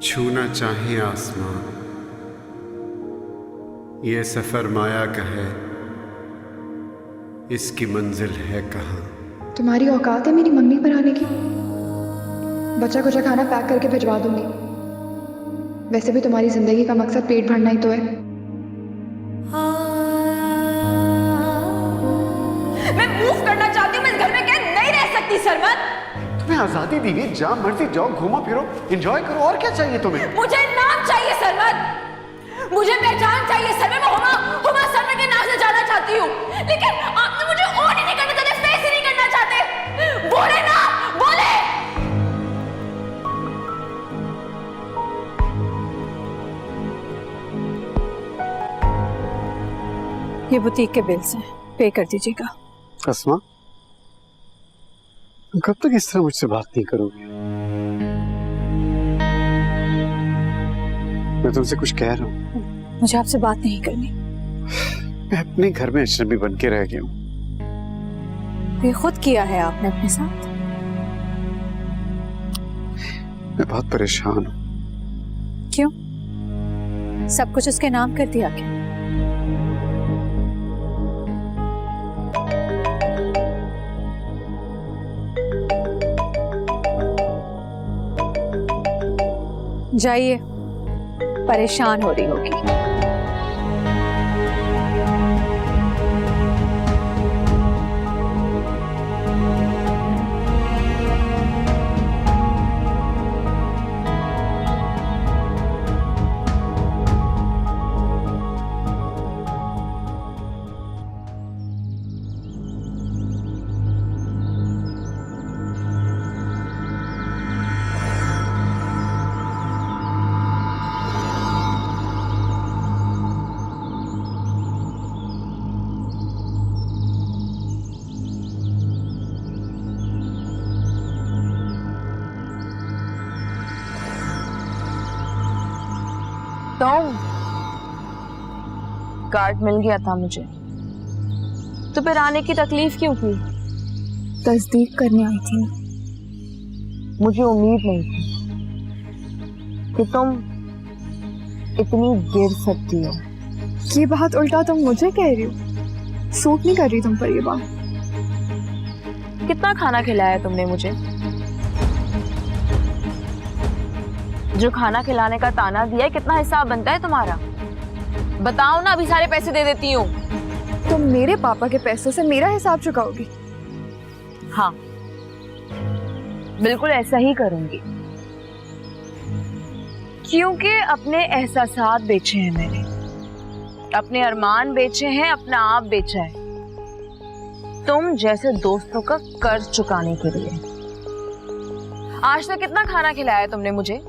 छूना चाहे आसमां, ये सफर माया का है, इसकी मंजिल है कहाँ। तुम्हारी औकात है मेरी मंगनी पर आने की? बचा कुचा खाना पैक करके भिजवा दूंगी। वैसे भी तुम्हारी जिंदगी का मकसद पेट भरना ही तो है। मैं मूव करना चाहती हूँ, मैं इस घर में कैद नहीं रह सकती सरमत। तुम्हें आजादी दी गई, जहां मर्जी जाओ, घूमो फिरो, एंजॉय करो, और क्या चाहिए तुम्हें? मुझे नाम चाहिए सरमत, मुझे पहचान चाहिए सरमत। मैं हुमा सरमत के नाम से जाना चाहती हूँ, लेकिन आप तो मुझे ऑन ही नहीं करना चाहते, फेस ही नहीं करना चाहते। बोले ना, बोले। ये बुटीक के बिल्स हैं, पे कर दीजिएगा। अस्मा, कब तक इस तरह मुझसे बात नहीं करोगी? मैं तुमसे कुछ कह रहा हूँ। मुझे आपसे बात नहीं करनी। मैं अपने घर में अजनबी बन के रह गया हूँ। ये खुद किया है आपने अपने साथ। मैं बहुत परेशान हूँ। क्यों? सब कुछ उसके नाम कर दिया क्या? जाइए, परेशान हो रही होगी। तो कार्ड मिल गया था मुझे, तो फिर आने की तकलीफ क्यों की? तस्दीक करने आई थी। मुझे उम्मीद नहीं थी कि तुम इतनी गिर सकती हो। ये बात उल्टा तुम मुझे कह रही हो। सूट नहीं कर रही तुम पर ये बात। कितना खाना खिलाया तुमने मुझे? जो खाना खिलाने का ताना दिया है, कितना हिसाब बनता है तुम्हारा? बताओ ना, अभी सारे पैसे दे देती हूँ। तुम मेरे पापा के पैसों से मेरा हिसाब चुकाओगी? हाँ, बिल्कुल ऐसा ही करूंगी, क्योंकि अपने एहसासात बेचे हैं मैंने, अपने अरमान बेचे हैं, अपना आप बेचा है तुम जैसे दोस्तों का कर्ज चुकाने के लिए। आज तक कितना खाना खिलाया तुमने मुझे?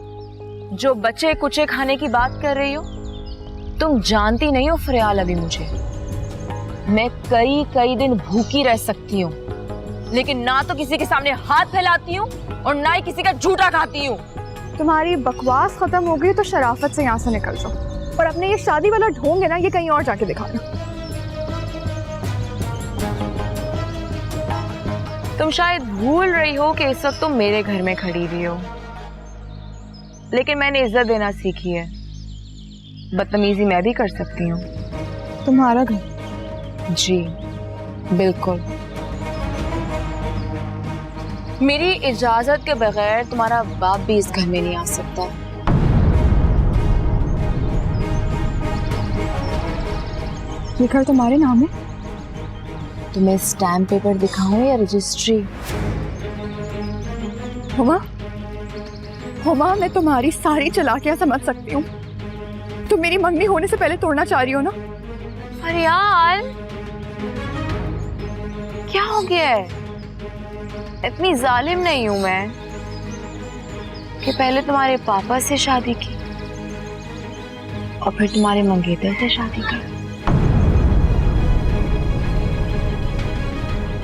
जो बचे कुचे खाने की बात कर रही हो, तुम जानती नहीं हो फरियाल अभी मुझे। मैं कई कई दिन भूखी रह सकती हूँ, लेकिन ना तो किसी के सामने हाथ फैलाती हूँ और ना ही किसी का झूठा खाती हूँ। तुम्हारी बकवास खत्म हो गई तो शराफत से यहाँ से निकल जाओ, और अपने ये शादी वाला ढोंग है ना, ये कहीं और जाके दिखाना। तुम शायद भूल रही हो कि इस वक्त तुम मेरे घर में खड़ी हुई हो, लेकिन मैंने इज्जत देना सीखी है। बदतमीजी मैं भी कर सकती हूँ। तुम्हारा घर? जी बिल्कुल। मेरी इजाजत के बगैर तुम्हारा बाप भी इस घर में नहीं आ सकता। ये घर तुम्हारे नाम है? तुम्हें स्टैम्प पेपर दिखाऊं या रजिस्ट्री? हुमा, हुमा, मैं तुम्हारी सारी चालाकियां समझ सकती हूँ। तुम मेरी मंगनी होने से पहले तोड़ना चाह रही हो ना? अरे यार, क्या हो गया है? इतनी जालिम नहीं हूं मैं कि पहले तुम्हारे पापा से शादी की और फिर तुम्हारे मंगेतर से शादी की।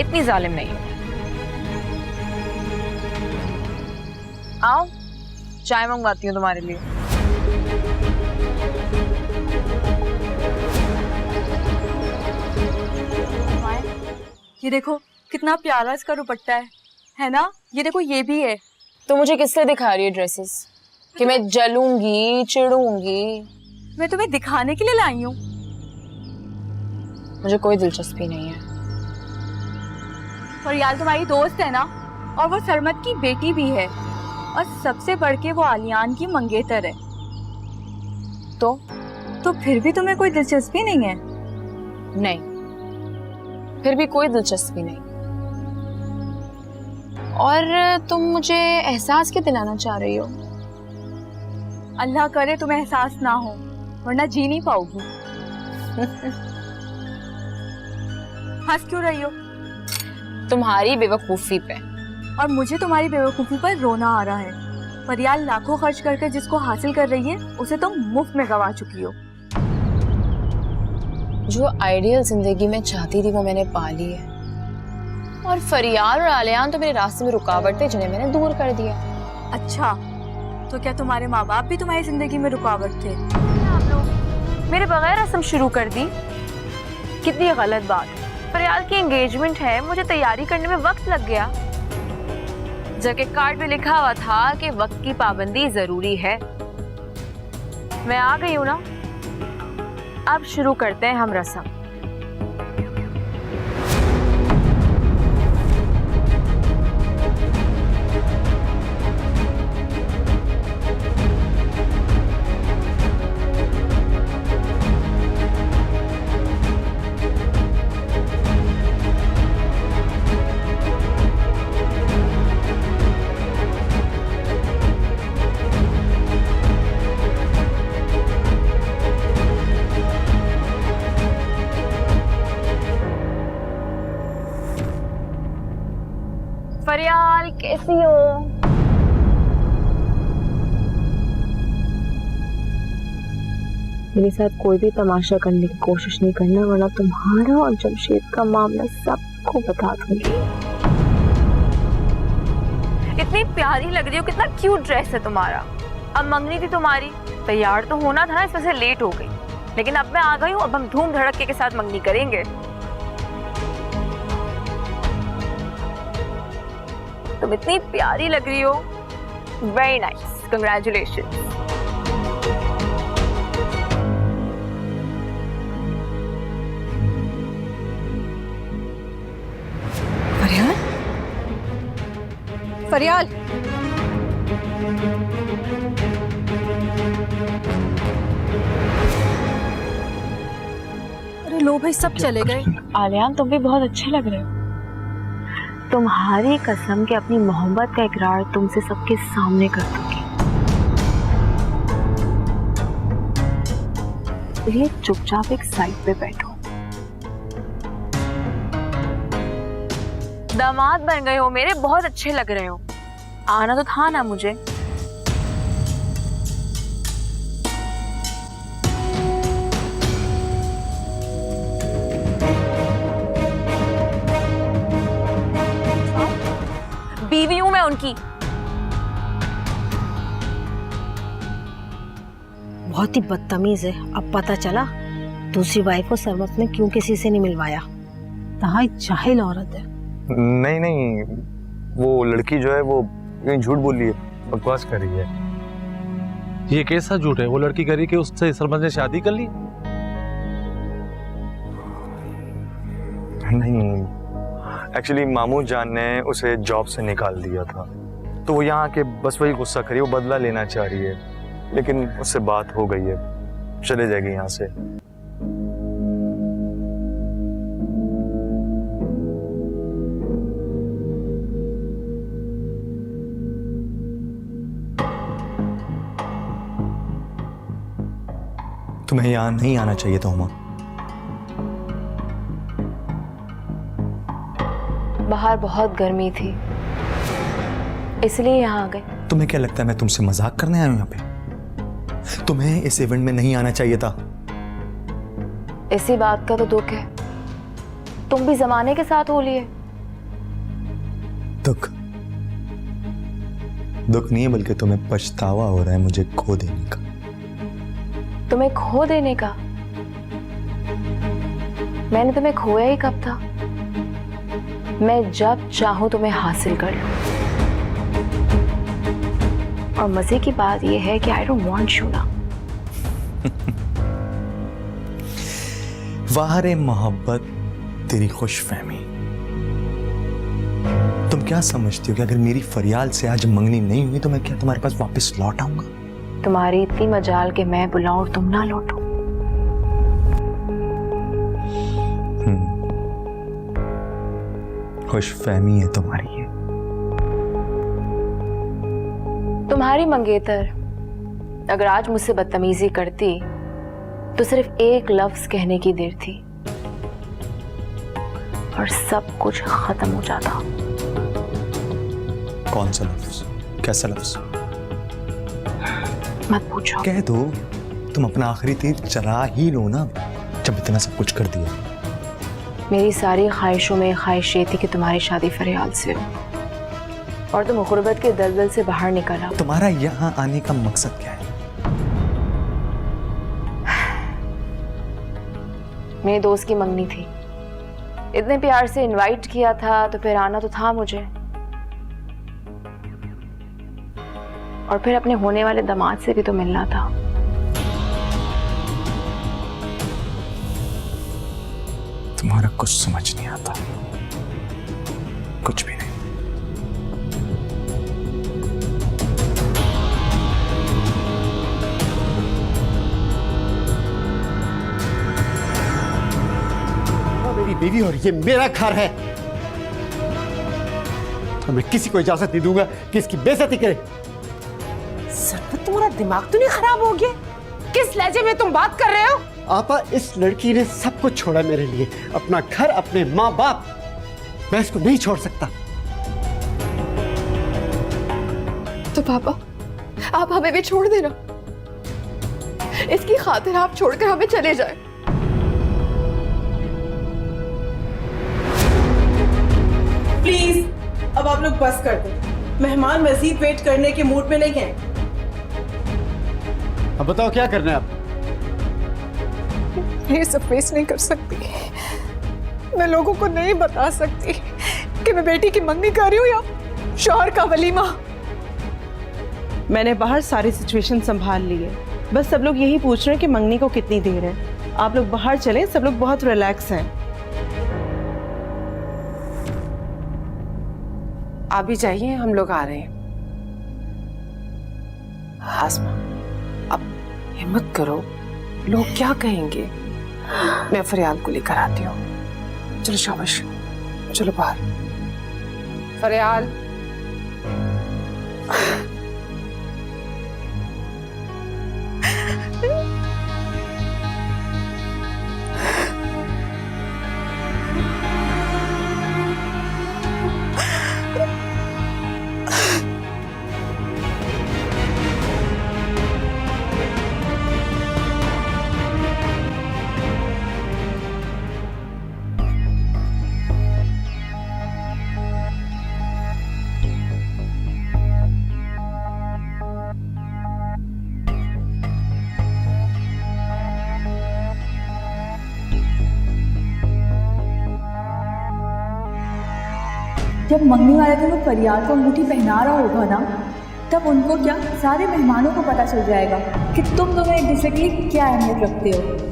इतनी जालिम नहीं हूं। आओ, चाय मंगवाती हूँ तुम्हारे लिए। ये देखो कितना प्यारा इसका दुपट्टा है ना? ये देखो, ये भी है। तो मुझे किससे दिखा रही है ड्रेसेस? कि मैं जलूंगी, चिढ़ूंगी। मैं तुम्हें दिखाने के लिए लाई हूँ। मुझे कोई दिलचस्पी नहीं है। और यार तुम्हारी दोस्त है ना, और वो सरमत की बेटी भी है, और सबसे बढ़ के वो आलियान की मंगेतर है। तो फिर भी तुम्हें कोई दिलचस्पी नहीं है? नहीं, फिर भी कोई दिलचस्पी नहीं। और तुम मुझे एहसास क्या दिलाना चाह रही हो? अल्लाह करे तुम्हें एहसास ना हो, वरना जी नहीं पाओगी। हंस क्यों रही हो? तुम्हारी बेवकूफी पे। और मुझे तुम्हारी बेवकूफी पर रोना आ रहा है। फरियाल लाखों खर्च करके जिसको हासिल कर रही है, उसे तुम मुफ्त में गवा चुकी हो। जो आइडियल जिंदगी में चाहती थी वो मैंने पा ली है, और फरियाल और आलियान तो मेरे रास्ते में रुकावट थे जिन्हें मैंने दूर कर दिया। अच्छा, तो क्या तुम्हारे माँ बाप भी तुम्हारी जिंदगी में रुकावट थे? आप लोग मेरे बगैर रस्म शुरू कर दी। कितनी गलत बात है। फरियाल की एंगेजमेंट है, मुझे तैयारी करने में वक्त लग गया, जबकि कार्ड में लिखा हुआ था कि वक्त की पाबंदी जरूरी है। मैं आ गई हूँ ना, अब शुरू करते हैं हम रस्म। फरियाल कैसी हो? मेरे साथ कोई भी तमाशा करने की कोशिश नहीं करना, वरना तुम्हारा और जमशेद का मामला सबको बता दूंगी। इतनी प्यारी लग रही हो, कितना क्यूट ड्रेस है तुम्हारा। अब मंगनी थी तुम्हारी, तैयार तो होना था ना, इस वजह से लेट हो गई। लेकिन अब मैं आ गई हूँ, अब हम धूम धड़के के साथ मंगनी करेंगे। तुम इतनी प्यारी लग रही हो। Very nice, congratulation. फरियाल, फरियाल, अरे लो भाई, सब चले गए। आलियान, तुम भी बहुत अच्छे लग रहे हो। तुम्हारी कसम कि अपनी मोहब्बत का इकरार तुमसे सबके सामने कर दूंगी। ये चुपचाप एक साइड पे बैठो। दामाद बन गए हो मेरे, बहुत अच्छे लग रहे हो। आना तो था ना मुझे। बीवी हूं मैं उनकी। बहुत ही बदतमीज है। अब पता चला दूसरी वाइफ को सरमत ने क्यों किसी से नहीं मिलवाया। कहाँ जाहिल औरत है। नहीं नहीं, वो लड़की जो है वो कहीं झूठ बोल रही है, बकवास कर रही है। ये कैसा झूठ है? वो लड़की कह रही कि उससे सरमत ने शादी कर ली। नहीं, एक्चुअली मामू जान ने उसे जॉब से निकाल दिया था, तो वो यहाँ आके बस वही गुस्सा करी, वो बदला लेना चाह रही है। लेकिन उससे बात हो गई है, चले जाएगी यहाँ से। तुम्हें यहाँ नहीं आना चाहिए था हुमा। बाहर बहुत गर्मी थी, इसलिए यहाँ आ गए। तुम्हें क्या लगता है मैं तुमसे मजाक करने आया हूँ यहाँ पे? तुम्हें इस इवेंट में नहीं आना चाहिए था। इसी बात का तो दुख है, तुम भी जमाने के साथ हो लिए। दुख दुख नहीं है, बल्कि तुम्हें पछतावा हो रहा है मुझे खो देने का। तुम्हें खो देने का? मैंने तुम्हें खोया ही कब था? मैं जब चाहूं तुम्हें हासिल कर लूं। और मजे की बात यह है कि आई डोंट वांट यू ना। वाह रे मोहब्बत, तेरी खुशफहमी। तुम क्या समझती हो कि अगर मेरी फरियाल से आज मंगनी नहीं हुई तो मैं क्या तुम्हारे पास वापस लौट आऊंगा? तुम्हारी इतनी मजाल के मैं बुलाऊं और तुम ना लौटो। खुशफहमी है तुम्हारी ये। तुम्हारी मंगेतर अगर आज मुझसे बदतमीजी करती तो सिर्फ एक लफ्ज कहने की देर थी और सब कुछ खत्म हो जाता। कौन सा लफ्ज? कैसा लफ्ज? मत पूछो। कह दो। तुम अपना आखिरी तीर चला ही लो ना, जब इतना सब कुछ कर दिया। मेरी सारी ख्वाहिशों में ख्वाहिश ये थी कि तुम्हारी शादी फरियाल से हो और तुम गुर्बत के दलदल से बाहर निकल आओ। तुम्हारा यहाँ आने का मकसद क्या है? मेरे दोस्त की मंगनी थी, इतने प्यार से इनवाइट किया था तो फिर आना तो था मुझे, और फिर अपने होने वाले दामाद से भी तो मिलना था। तुम्हारा कुछ समझ नहीं आता, कुछ भी नहीं। मेरी बीवी और ये मेरा घर है, तो मैं किसी को इजाजत नहीं दूंगा कि इसकी बेइज्जती करे। सरवत, तुम्हारा दिमाग तो नहीं खराब हो गया? किस लहजे में तुम बात कर रहे हो? आपा, इस लड़की ने सब कुछ छोड़ा मेरे लिए, अपना घर, अपने माँ बाप। मैं इसको नहीं छोड़ सकता। तो पापा, आप हमें भी छोड़ देना। इसकी खातिर आप छोड़कर हमें चले जाए। प्लीज अब आप लोग बस कर दो, मेहमान मजीद वेट करने के मूड में नहीं है। अब बताओ क्या करना है आप? ये सब फेस नहीं कर सकती। मैं लोगों को नहीं बता सकती कि मैं बेटी की मंगनी कर रही हूँ या शौहर का वलीमा। मैंने बाहर सारी सिचुएशन संभाल ली है, बस सब लोग यही पूछ रहे हैं कि मंगनी को कितनी देर है। आप लोग बाहर चलें, सब लोग बहुत रिलैक्स हैं। आप भी जाइए, हम लोग आ रहे हैं। आसमा, अब हिम्मत करो, लोग क्या कहेंगे? मैं फरियाल को लेकर आती हूँ। चलो शाबाश, चलो बाहर। फरियाल, जब मंगनी वाले दिन वो फरियाल को अंगूठी पहना रहा होगा ना, तब उनको क्या, सारे मेहमानों को पता चल जाएगा कि तुम दोनों एक दूसरे के लिए क्या अहमियत रखते हो।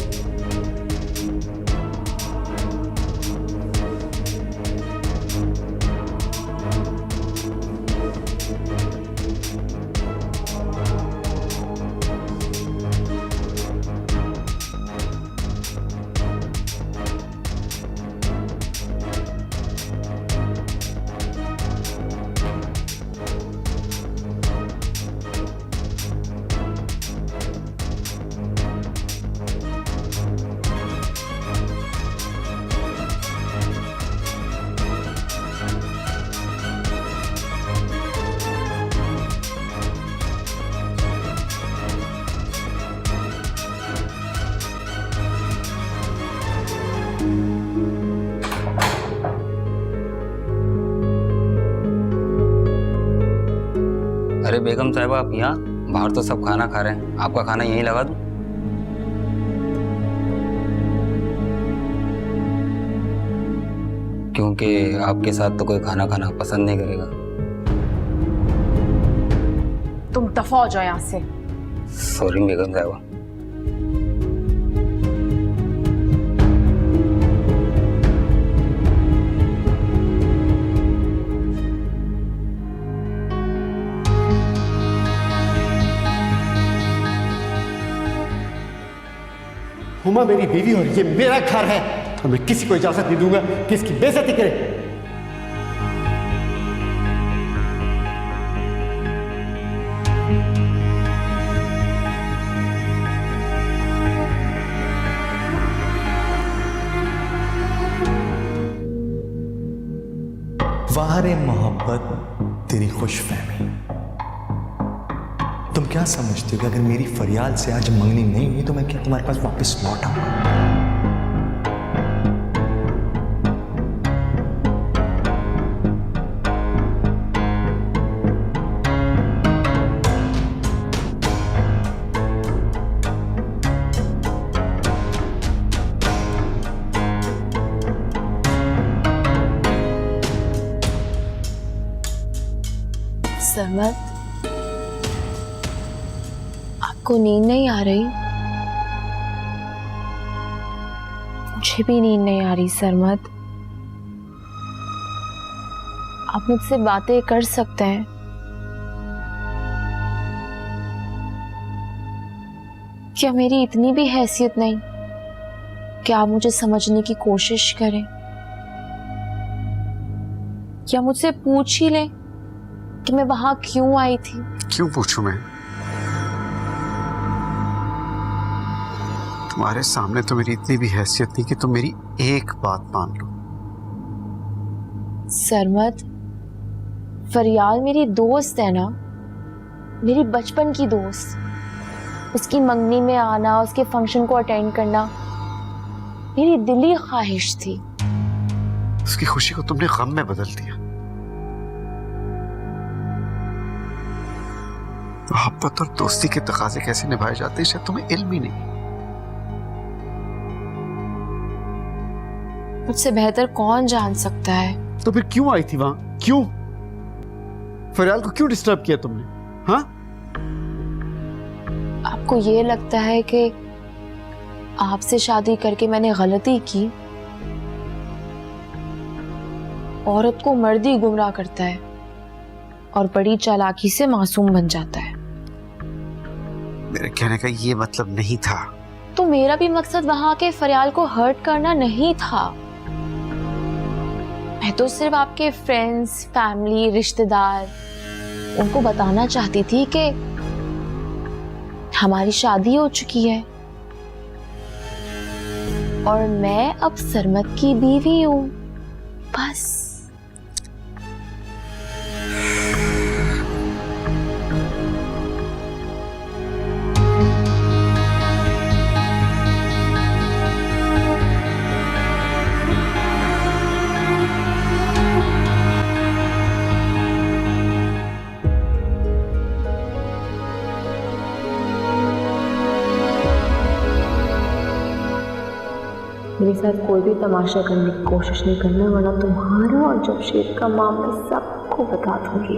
अरे बेगम साहिबा, आप यहाँ? बाहर तो सब खाना खा रहे हैं, आपका खाना यहीं लगा दूं? क्योंकि आपके साथ तो कोई खाना खाना पसंद नहीं करेगा। तुम दफा हो जाओ यहाँ से। सॉरी बेगम साहिबा। हुमा मेरी बीवी और ये मेरा घर है, तो मैं किसी को इजाजत नहीं दूंगा कि इसकी बेइज्जती करे। वाह रे मोहब्बत, तेरी खुशफहमी। तुम क्या समझते हो कि अगर मेरी फरियाद से आज मंगनी नहीं हुई तो मैं क्या तुम्हारे पास वापस लौट आऊंगा? सरमत, आपको नींद नहीं आ रही? मुझे भी नींद नहीं आ रही सरमत। आप मुझसे बातें कर सकते हैं। क्या मेरी इतनी भी हैसियत नहीं कि आप मुझे समझने की कोशिश करें? क्या मुझसे पूछ ही लें कि मैं वहां क्यों आई थी? क्यों पूछूं मैं? तुम्हारे सामने तो मेरी इतनी भी हैसियत नहीं कि तुम मेरी एक बात मान लो। सरमत, फरियाल मेरी दोस्त है ना, मेरी बचपन की दोस्त। उसकी मंगनी में आना, उसके फंक्शन को अटेंड करना मेरी दिली ख्वाहिश थी। उसकी खुशी को तुमने गम में बदल दिया। मोहब्बत और दोस्ती के तकाजे कैसे निभाए जाते हैं शायद तुम्हें इल्म ही नहीं। मुझसे बेहतर कौन जान सकता है? तो फिर क्यों आई थी वहां? क्यों? फरियाल को क्यों डिस्टर्ब किया तुमने? हाँ? आपको ये लगता है कि आपसे शादी करके मैंने गलती की? औरत को मर्द ही गुमराह करता है और बड़ी चालाकी से मासूम बन जाता है। मेरे कहने का ये मतलब नहीं था। तो मेरा भी मकसद वहां के फरियाल को हर्ट करना नहीं था। मैं तो सिर्फ आपके फ्रेंड्स, फैमिली, रिश्तेदार उनको बताना चाहती थी कि हमारी शादी हो चुकी है और मैं अब सरमत की बीवी हूं, बस। मेरे साथ कोई भी तमाशा करने की कोशिश नहीं करना, वरना तुम्हारा और जमशेद का मामला सबको बता दूंगी।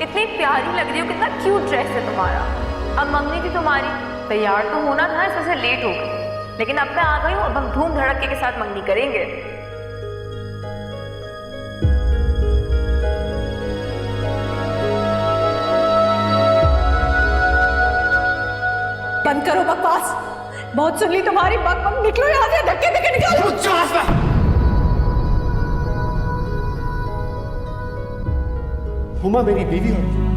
इतनी प्यारी लग रही हो, कितना क्यूट ड्रेस है तुम्हारा। अब मंगनी थी तुम्हारी, तैयार तो होना था, इस वजह से लेट हो गई। लेकिन अब मैं आ गई हूँ, अब हम धूम धड़के के साथ मंगनी करेंगे। बंद करो बकवास, बहुत सुन ली तुम्हारी। बक बक, निकलो यहाँ से, धक्के धक्के निकालो। हुमा मेरी बीवी और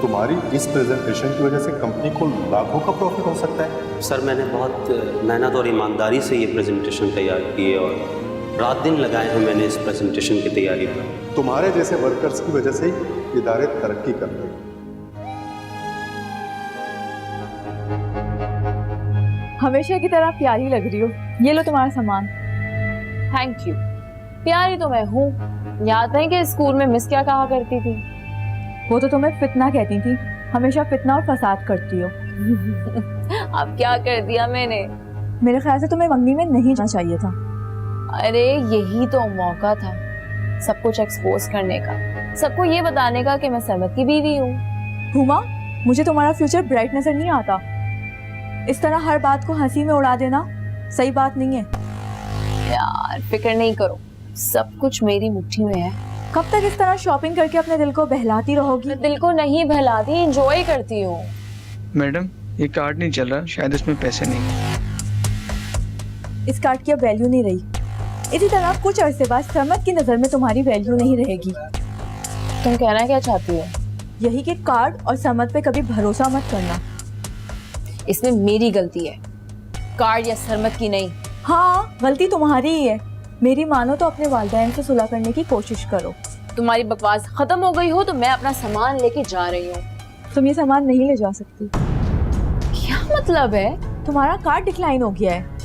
तुम्हारी इस प्रेजेंटेशन की वजह से कंपनी को लाखों का प्रॉफिट हो सकता है। सर, मैंने बहुत मेहनत और ईमानदारी से ये प्रेजेंटेशन तैयार की है और रात दिन लगाए हैं मैंने इस प्रेजेंटेशन की तैयारी पर। तुम्हारे जैसे वर्कर्स की वजह से ही इदारे तरक्की कर रहे हैं। हमेशा की तरह प्यारी लग रही हो। ये लो तुम्हारा सामान। Thank you. प्यारी तो मैं हूँ। याद है कि स्कूल में मिस क्या कहा करती थी? वो तो तुम्हें फितना कहती थी, हमेशा फितना और फसाद करती हो। अब क्या कर दिया मैंने? मेरे ख्याल से तुम्हें मंगनी में नहीं जाना चाहिए था। अरे यही तो मौका था सब कुछ एक्सपोज करने का, सबको ये बताने का कि मैं सरमत की बीवी हूँ। हुमा, मुझे तुम्हारा फ्यूचर ब्राइट नजर नहीं आता। इस तरह हर बात को हंसी में उड़ा देना सही बात नहीं है। यार फिक्र नहीं करो, सब कुछ मेरी मुट्ठी में है। कब तक इस तरह शॉपिंग करके अपने दिल को बहलाती रहोगी? मैं दिल को नहीं बहलाती, एंजॉय करती हूँ। मैडम ये कार्ड नहीं चल रहा, शायद इसमें पैसे नहीं है। इस कार्ड की अब वैल्यू नहीं रही। इसी तरह कुछ अरसे बाद सरमत की नजर में तुम्हारी वैल्यू नहीं रहेगी। तुम कहना क्या चाहती हो? यही कि कार्ड और सरमत पे कभी भरोसा मत करना। इसमें मेरी गलती है, कार्ड या सरमत की नहीं। हाँ, गलती तुम्हारी ही है। मेरी मानो तो अपने वालिदैन से सुलह करने की कोशिश करो। तुम्हारी बकवास खत्म हो गई हो तो मैं अपना सामान लेके जा रही हूँ। तुम ये सामान नहीं ले जा सकती। क्या मतलब है? तुम्हारा कार्ड डिक्लाइन हो गया है।